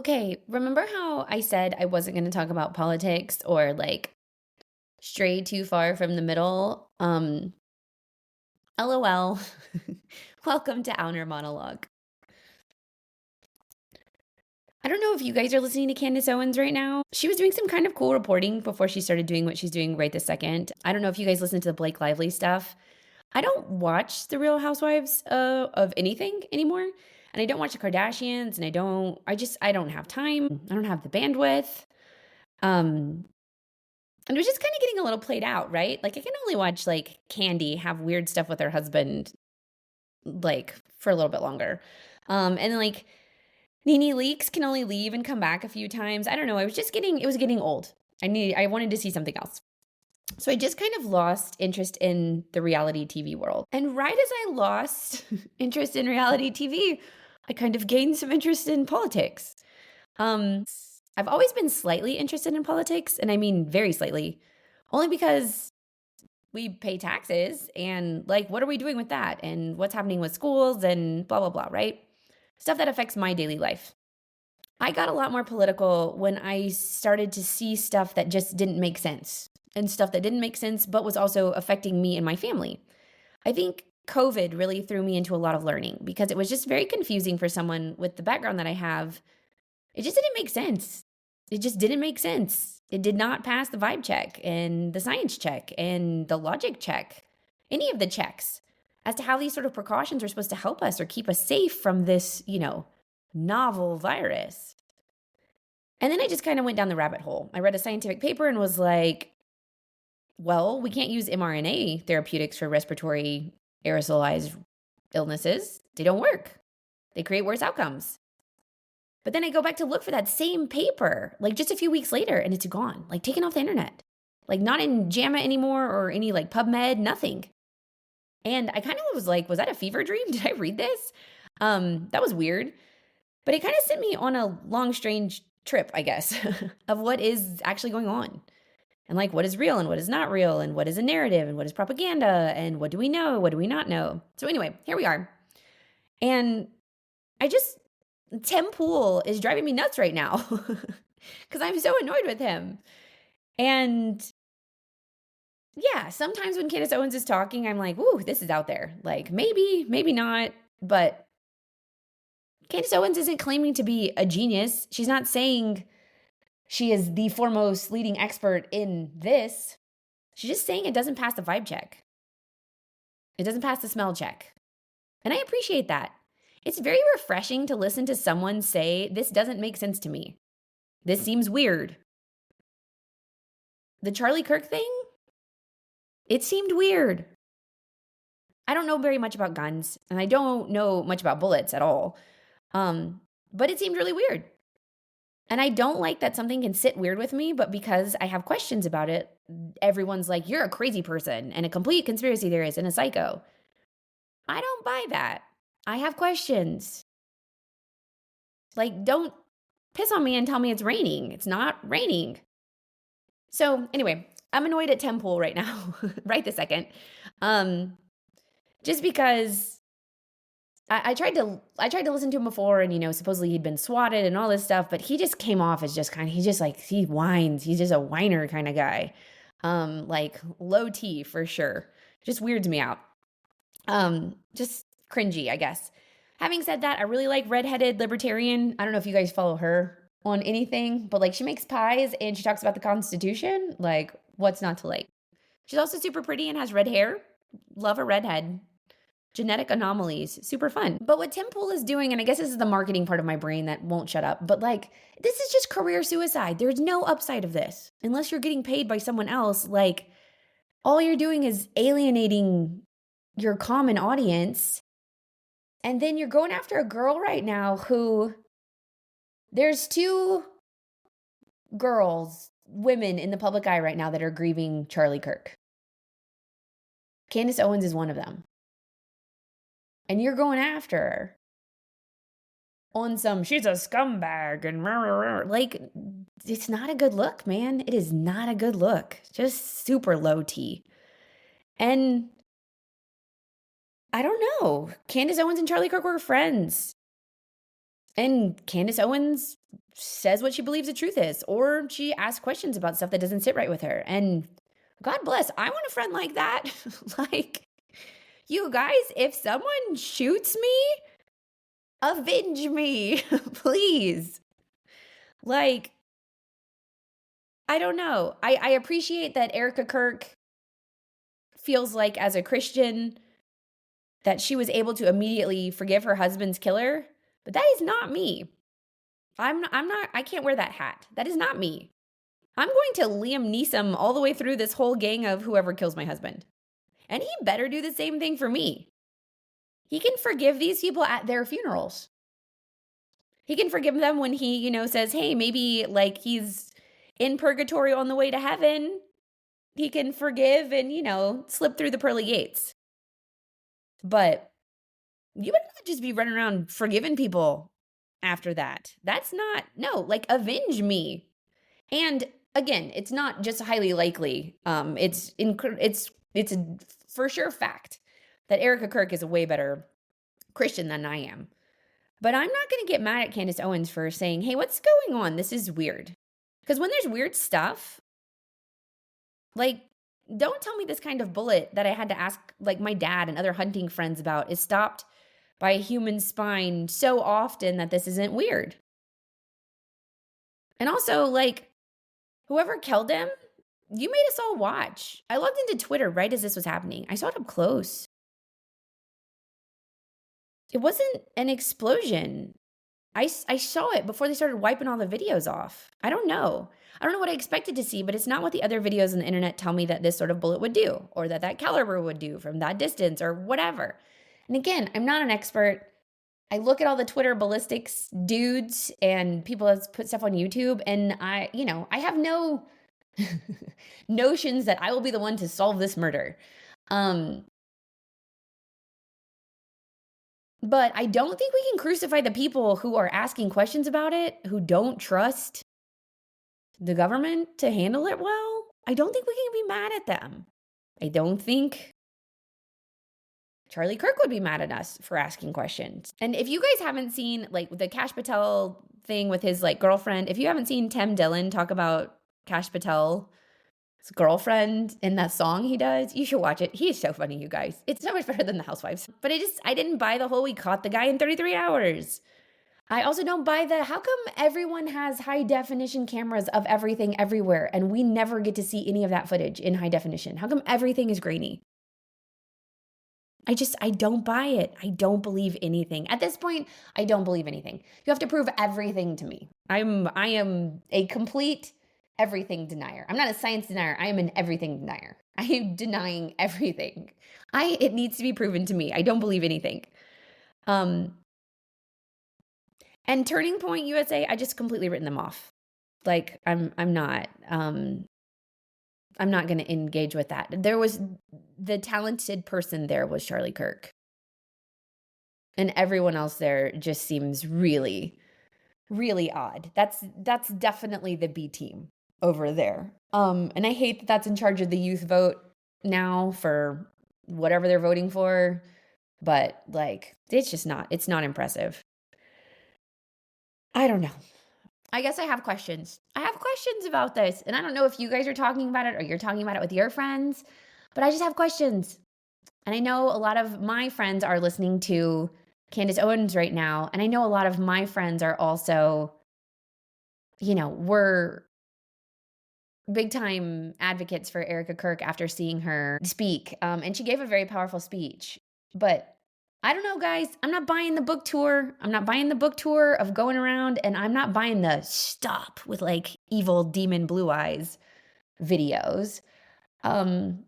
Okay, remember how I said I wasn't going to talk about politics or like stray too far from the middle? LOL. Welcome to Outer Monologue. I don't know if you guys are listening to Candace Owens right now. She was doing some kind of cool reporting before she started doing what she's doing right this second. I don't know if you guys listen to the Blake Lively stuff. I don't watch the Real Housewives of anything anymore. And I don't watch the Kardashians and I don't have time. I don't have the bandwidth. Um, And it was just kind of getting a little played out, right? Like I can only watch like Candy have weird stuff with her husband like for a little bit longer. And then like Nene Leakes can only leave and come back a few times. I don't know. It was getting old. I wanted to see something else. So I just kind of lost interest in the reality TV world. And right as I lost interest in reality TV, I kind of gained some interest in politics. Um, I've always been slightly interested in politics, and I mean very slightly, only because we pay taxes and like what are we doing with that and what's happening with schools and blah blah blah, right? Stuff that affects my daily life. I got a lot more political when I started to see stuff that just didn't make sense and stuff that didn't make sense but was also affecting me and my family. I think COVID really threw me into a lot of learning because it was just very confusing for someone with the background that I have. It just didn't make sense. It just didn't make sense. It did not pass the vibe check and the science check and the logic check, any of the checks as to how these sort of precautions are supposed to help us or keep us safe from this, novel virus. And then I just kind of went down the rabbit hole. I read a scientific paper and was like, well, we can't use mRNA therapeutics for respiratory aerosolized illnesses. They don't work. They create worse outcomes. But then I go back to look for that same paper, like just a few weeks later, and it's gone, like taken off the internet. Like not in JAMA anymore or any like PubMed, nothing. And I kind of was like, was that a fever dream? Did I read this? That was weird. But it kind of sent me on a long, strange trip, I guess, of what is actually going on. And like what is real and what is not real, and what is a narrative and what is propaganda, and what do we know, what do we not know. So anyway, here we are. And I just Tim Pool is driving me nuts right now because I'm so annoyed with him. And yeah, sometimes when Candace Owens is talking, I'm like, ooh, this is out there. Like maybe, maybe not. But Candace Owens isn't claiming to be a genius. She's not saying she is the foremost leading expert in this. She's just saying it doesn't pass the vibe check. It doesn't pass the smell check. And I appreciate that. It's very refreshing to listen to someone say, this doesn't make sense to me. This seems weird. The Charlie Kirk thing? It seemed weird. I don't know very much about guns, and I don't know much about bullets at all. But it seemed really weird. And I don't like that something can sit weird with me, but because I have questions about it, everyone's like, you're a crazy person and a complete conspiracy theorist and a psycho. I don't buy that. I have questions. Like, don't piss on me and tell me it's raining. It's not raining. So anyway, I'm annoyed at Temple right now, right this second. Just because I tried to listen to him before, and supposedly he'd been swatted and all this stuff, but he just came off as just he whines. He's just a whiner kind of guy. Like low T for sure. Just weirds me out. Just cringy, I guess. Having said that, I really like redheaded libertarian. I don't know if you guys follow her on anything, but like she makes pies and she talks about the Constitution. Like, what's not to like? She's also super pretty and has red hair. Love a redhead. Genetic anomalies, super fun. But what Tim Pool is doing, and I guess this is the marketing part of my brain that won't shut up, but like, this is just career suicide. There's no upside of this. Unless you're getting paid by someone else, like, all you're doing is alienating your common audience. And then you're going after a girl right now who, there's two women in the public eye right now that are grieving Charlie Kirk. Candace Owens is one of them. And you're going after her on some, she's a scumbag and rah, rah, rah. Like, it's not a good look, man. It is not a good look. Just super low T. And I don't know. Candace Owens and Charlie Kirk were friends. And Candace Owens says what she believes the truth is, or she asks questions about stuff that doesn't sit right with her. And God bless, I want a friend like that. Like, you guys, if someone shoots me, avenge me, please. Like, I don't know. I appreciate that Erica Kirk feels like, as a Christian, that she was able to immediately forgive her husband's killer, but that is not me. I can't wear that hat. That is not me. I'm going to Liam Neeson all the way through this whole gang of whoever kills my husband. And he better do the same thing for me. He can forgive these people at their funerals. He can forgive them when he, says, hey, maybe like he's in purgatory on the way to heaven. He can forgive and, slip through the pearly gates. But you would not just be running around forgiving people after that. That's not, no, like, avenge me. And again, it's not just highly likely. It's a for sure fact that Erica Kirk is a way better Christian than I am. But I'm not going to get mad at Candace Owens for saying, hey, what's going on? This is weird. Because when there's weird stuff, like, don't tell me this kind of bullet that I had to ask, like, my dad and other hunting friends about is stopped by a human spine so often that this isn't weird. And also, like, whoever killed him, you made us all watch. I logged into Twitter right as this was happening. I saw it up close. It wasn't an explosion. I saw it before they started wiping all the videos off. I don't know. I don't know what I expected to see, but it's not what the other videos on the internet tell me that this sort of bullet would do, or that caliber would do from that distance, or whatever. And again, I'm not an expert. I look at all the Twitter ballistics dudes and people that put stuff on YouTube, and I have no notions that I will be the one to solve this murder. But I don't think we can crucify the people who are asking questions about it, who don't trust the government to handle it well. I don't think we can be mad at them. I don't think Charlie Kirk would be mad at us for asking questions. And if you guys haven't seen, like, the Kash Patel thing with his, like, girlfriend, if you haven't seen Tim Dillon talk about Kash Patel's girlfriend in that song he does, you should watch it. He is so funny, you guys. It's so much better than The Housewives. But I didn't buy the whole we caught the guy in 33 hours. I also don't buy how come everyone has high definition cameras of everything everywhere and we never get to see any of that footage in high definition? How come everything is grainy? I don't buy it. I don't believe anything. At this point, I don't believe anything. You have to prove everything to me. I am a complete everything denier. I'm not a science denier. I am an everything denier. I am denying everything. It needs to be proven to me. I don't believe anything. And Turning Point USA, I just completely written them off. Like, I'm not going to engage with that. The talented person there was Charlie Kirk. And everyone else there just seems really, really odd. That's definitely the B team over there. And I hate that that's in charge of the youth vote now for whatever they're voting for. But, like, it's not impressive. I don't know. I guess I have questions. I have questions about this. And I don't know if you guys are talking about it or you're talking about it with your friends, but I just have questions. And I know a lot of my friends are listening to Candace Owens right now. And I know a lot of my friends are also, we're big time advocates for Erica Kirk after seeing her speak. And she gave a very powerful speech. But I don't know, guys. I'm not buying the book tour. I'm not buying the book tour of going around, and I'm not buying the stop with, like, evil demon blue eyes videos. I'm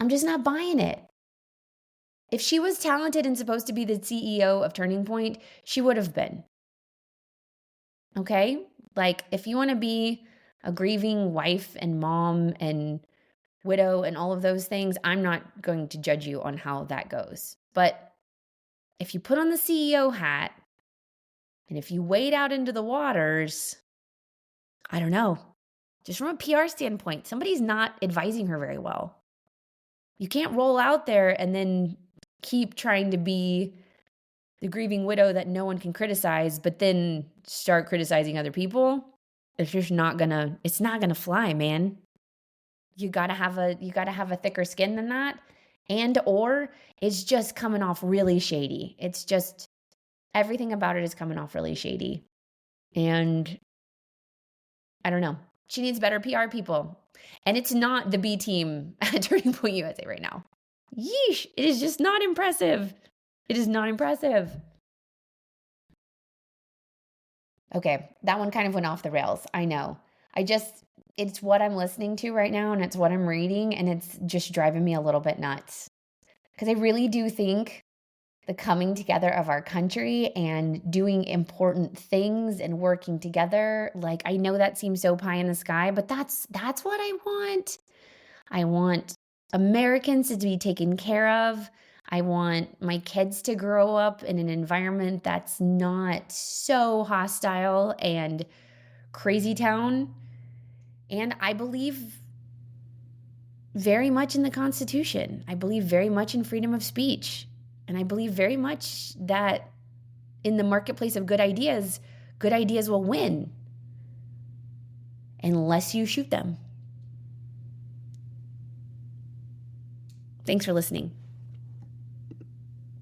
just not buying it. If she was talented and supposed to be the CEO of Turning Point, she would have been. Okay? Like, if you want to be a grieving wife and mom and widow and all of those things, I'm not going to judge you on how that goes. But if you put on the CEO hat and if you wade out into the waters, I don't know, just from a PR standpoint, somebody's not advising her very well. You can't roll out there and then keep trying to be the grieving widow that no one can criticize, but then start criticizing other people, it's not gonna fly, man. You gotta have a thicker skin than that. And or it's just coming off really shady. It's just everything about it is coming off really shady. And I don't know. She needs better PR people. And it's not the B team at Turning Point USA right now. Yeesh. It is just not impressive. It is not impressive. Okay, that one kind of went off the rails. I know. It's what I'm listening to right now and it's what I'm reading, and it's just driving me a little bit nuts. Because I really do think the coming together of our country and doing important things and working together, like, I know that seems so pie in the sky, but that's what I want. I want Americans to be taken care of. I want my kids to grow up in an environment that's not so hostile and crazy town. And I believe very much in the Constitution. I believe very much in freedom of speech. And I believe very much that in the marketplace of good ideas will win unless you shoot them. Thanks for listening.